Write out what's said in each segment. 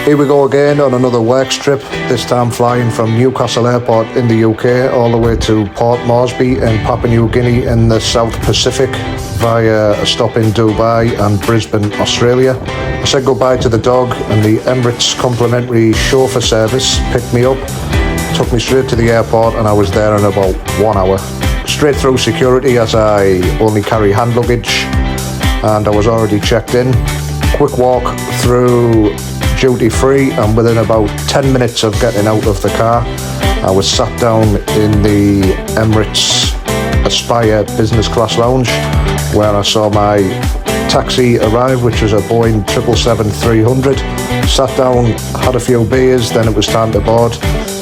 Here we go again on another works trip, this time flying from Newcastle Airport in the UK all the way to Port Moresby in Papua New Guinea in the South Pacific via a stop in Dubai and Brisbane, Australia. I said goodbye to the dog and the Emirates complimentary chauffeur service picked me up, took me straight to the airport, and I was there in about 1 hour. Straight through security as I only carry hand luggage and I was already checked in. Quick walk through duty free, and within about 10 minutes of getting out of the car I was sat down in the Emirates Aspire business class lounge where I saw my taxi arrive, which was a Boeing 777-300. Sat down, had a few beers, then it was time to board.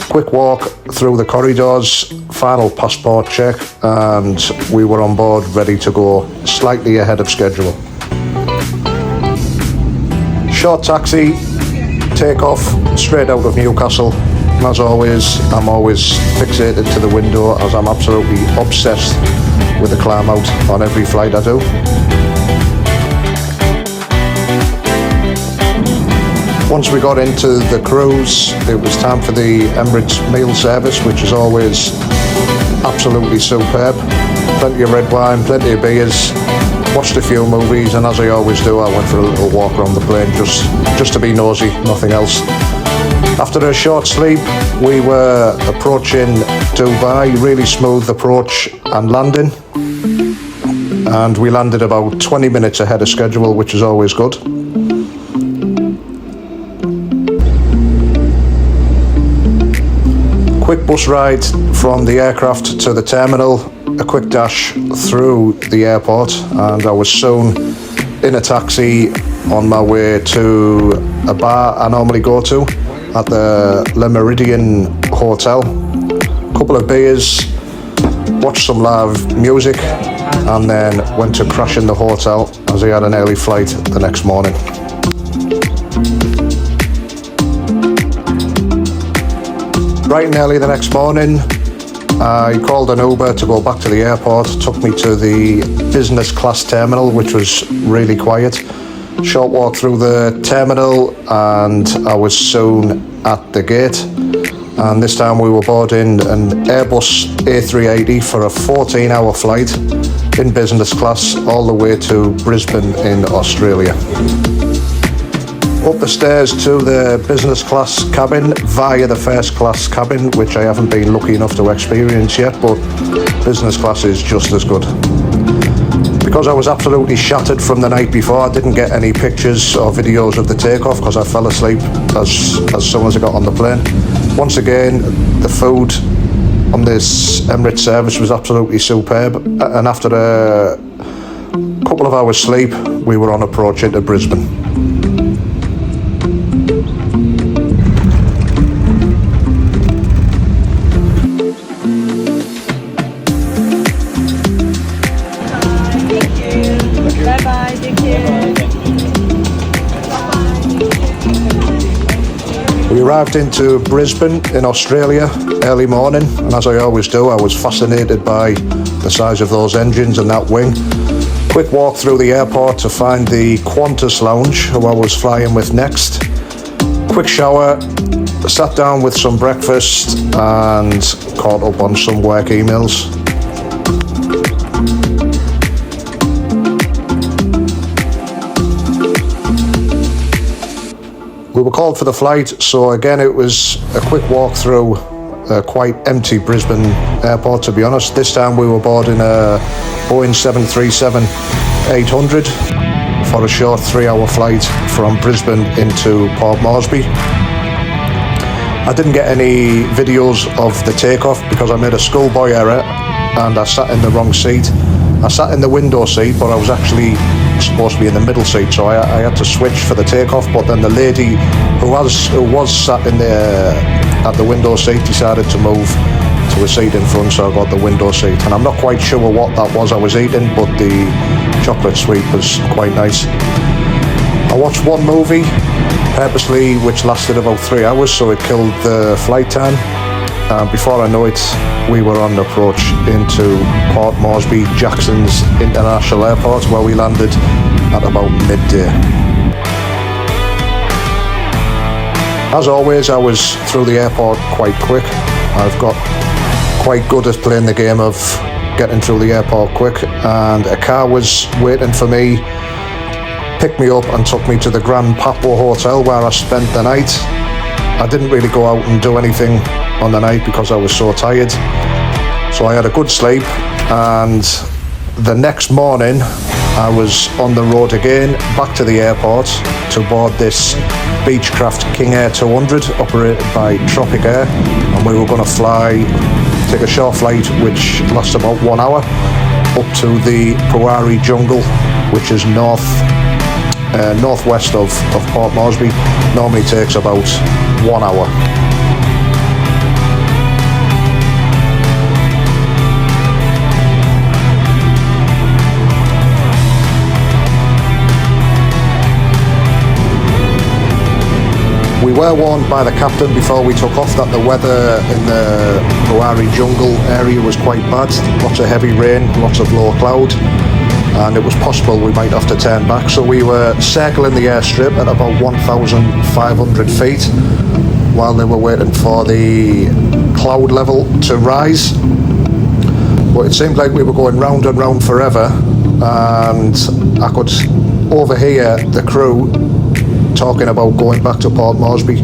Quick walk through the corridors, final passport check, and we were on board ready to go, slightly ahead of schedule. Short taxi, take off straight out of Newcastle. And as always, I'm always fixated to the window as I'm absolutely obsessed with the climb out on every flight I do. Once we got into the cruise, it was time for the Emirates meal service, which is always absolutely superb. Plenty of red wine, plenty of beers. Watched a few movies, and as I always do, I went for a little walk around the plane just to be nosy, nothing else. After a short sleep, we were approaching Dubai, really smooth approach and landing. And we landed about 20 minutes ahead of schedule, which is always good. Quick bus ride from the aircraft to the terminal, a quick dash through the airport, and I was soon in a taxi on my way to a bar I normally go to at the Le Méridien Hotel. Couple of beers, watched some live music, and then went to crash in the hotel as I had an early flight the next morning. Bright and early the next morning, I called an Uber to go back to the airport, took me to the business class terminal, which was really quiet. Short walk through the terminal and I was soon at the gate. And this time we were boarding an Airbus A380 for a 14-hour flight in business class all the way to Brisbane in Australia. Up the stairs to the business class cabin via the first class cabin, which I haven't been lucky enough to experience yet, but business class is just as good. Because I was absolutely shattered from the night before, I didn't get any pictures or videos of the takeoff because I fell asleep as soon as I got on the plane. Once again, the food on this Emirates service was absolutely superb, and after a couple of hours sleep, we were on approach into Brisbane. We arrived into Brisbane in Australia early morning, and as I always do, I was fascinated by the size of those engines and that wing. Quick walk through the airport to find the Qantas lounge, who I was flying with next. Quick shower, sat down with some breakfast and caught up on some work emails. We were called for the flight, so again it was a quick walk through a quite empty Brisbane airport, to be honest. This time we were boarding a Boeing 737-800 for a short 3-hour flight from Brisbane into Port Moresby. I didn't get any videos of the takeoff because I made a schoolboy error and I sat in the wrong seat. I sat in the window seat, but I was actually supposed to be in the middle seat, so I had to switch for the takeoff. But then the lady who was sat in at the window seat decided to move to a seat in front, so I got the window seat. And I'm not quite sure what that was I was eating, but the chocolate sweet was quite nice. I watched one movie purposely, which lasted about 3 hours, so it killed the flight time. Before I know it, we were on approach into Port Moresby, Jackson's International Airport, where we landed at about midday. As always, I was through the airport quite quick. I've got quite good at playing the game of getting through the airport quick, and a car was waiting for me, picked me up and took me to the Grand Papua Hotel where I spent the night. I didn't really go out and do anything on the night because I was so tired. So I had a good sleep, and the next morning I was on the road again back to the airport to board this Beechcraft King Air 200 operated by Tropic Air, and we were going to take a short flight which lasts about 1 hour up to the Puari jungle, which is northwest of Port Moresby. Normally takes about 1 hour. We were warned by the captain before we took off that the weather in the Puari jungle area was quite bad. Lots of heavy rain, lots of low cloud, and it was possible we might have to turn back. So we were circling the airstrip at about 1,500 feet while they were waiting for the cloud level to rise. But it seemed like we were going round and round forever, and I could overhear the crew talking about going back to Port Moresby,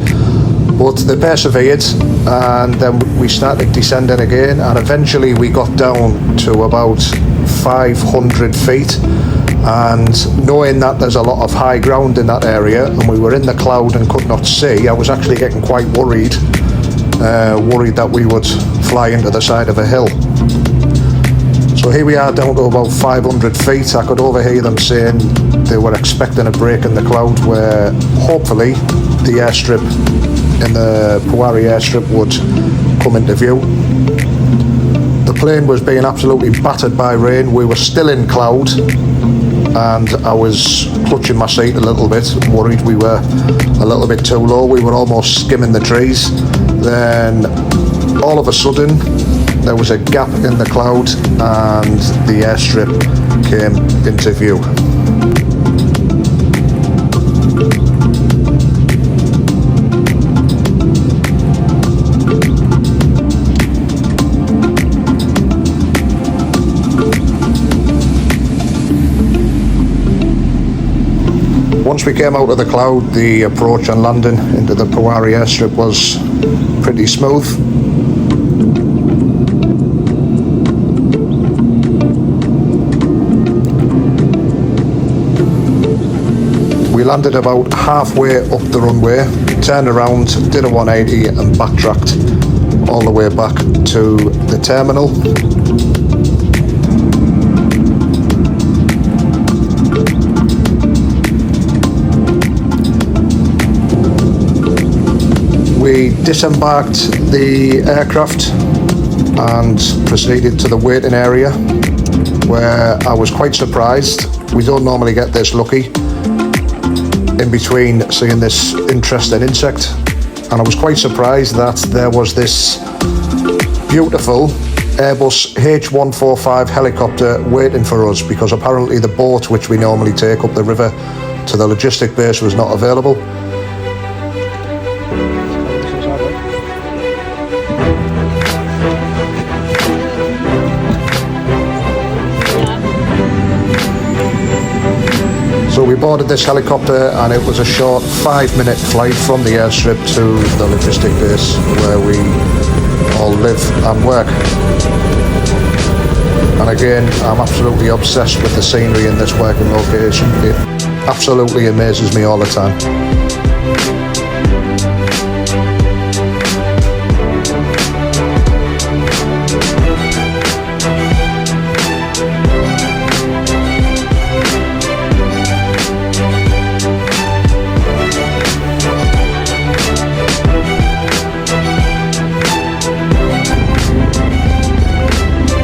but they persevered, and then we started descending again, and eventually we got down to about 500 feet, and knowing that there's a lot of high ground in that area and we were in the cloud and could not see, I was actually getting quite worried that we would fly into the side of a hill. So here we are down to about 500 feet. I could overhear them saying they were expecting a break in the cloud where hopefully the airstrip in the Puari airstrip would come into view. The plane was being absolutely battered by rain. We were still in cloud, and I was clutching my seat a little bit, worried we were a little bit too low. We were almost skimming the trees. Then all of a sudden there was a gap in the cloud and the airstrip came into view. Once we came out of the cloud, the approach and landing into the Puari airstrip was pretty smooth. We landed about halfway up the runway, turned around, did a 180 and backtracked all the way back to the terminal. We disembarked the aircraft and proceeded to the waiting area, where I was quite surprised. We don't normally get this lucky in between seeing this interesting insect, and I was quite surprised that there was this beautiful Airbus H145 helicopter waiting for us, because apparently the boat which we normally take up the river to the logistic base was not available. So we boarded this helicopter, and it was a short 5-minute flight from the airstrip to the logistic base where we all live and work. And again, I'm absolutely obsessed with the scenery in this working location. It absolutely amazes me all the time.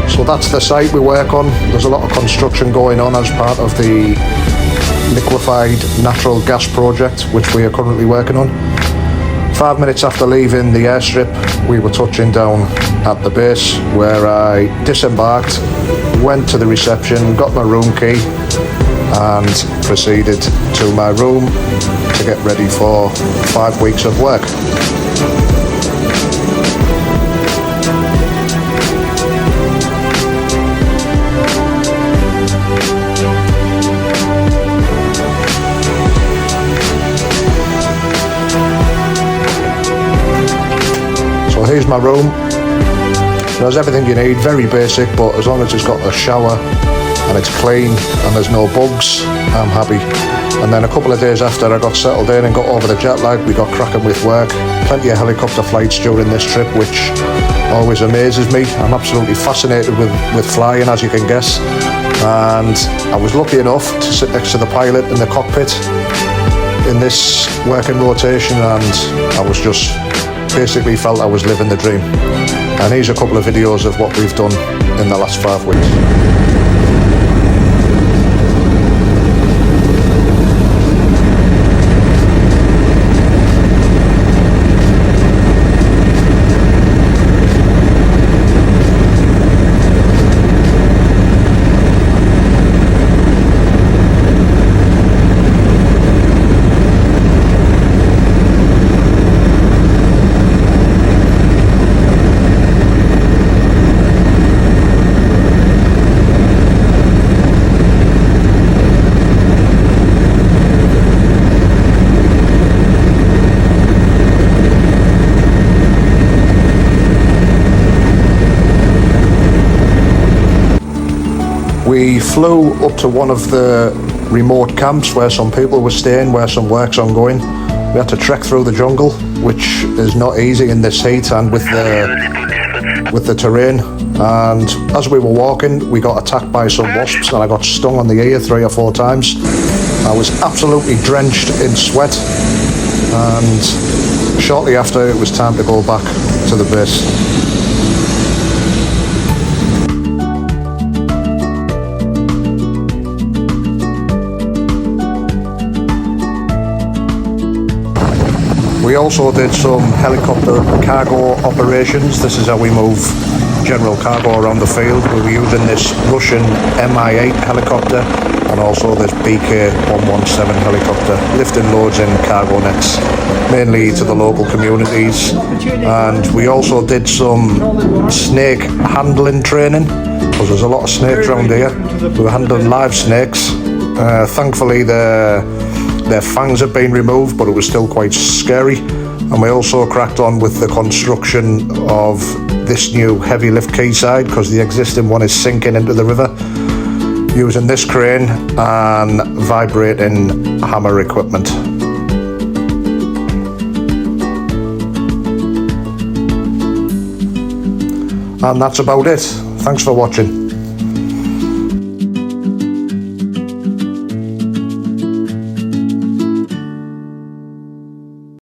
So that's the site we work on. There's a lot of construction going on as part of the liquefied natural gas project, which we are currently working on. 5 minutes after leaving the airstrip, we were touching down at the base, where I disembarked, went to the reception, got my room key and proceeded to my room. to get ready for 5 weeks of work. So here's my room. It has everything you need, very basic, but as long as it's got a shower and it's clean and there's no bugs, I'm happy. And then a couple of days after I got settled in and got over the jet lag, we got cracking with work. Plenty of helicopter flights during this trip, which always amazes me. I'm absolutely fascinated with flying, as you can guess. And I was lucky enough to sit next to the pilot in the cockpit in this working rotation, and I was just basically felt I was living the dream. And here's a couple of videos of what we've done in the last 5 weeks. We flew up to one of the remote camps where some people were staying, where some work's ongoing. We had to trek through the jungle, which is not easy in this heat and with the terrain. And as we were walking, we got attacked by some wasps and I got stung on the ear 3 or 4 times. I was absolutely drenched in sweat, and shortly after it was time to go back to the base. We also did some helicopter cargo operations. This is how we move general cargo around the field. We were using this Russian Mi-8 helicopter and also this BK-117 helicopter, lifting loads in cargo nets, mainly to the local communities. And we also did some snake handling training, because there's a lot of snakes around here. We were handling live snakes. Thankfully their fangs had been removed, but it was still quite scary. And we also cracked on with the construction of this new heavy lift quayside, because the existing one is sinking into the river, using this crane and vibrating hammer equipment. And that's about it. Thanks for watching.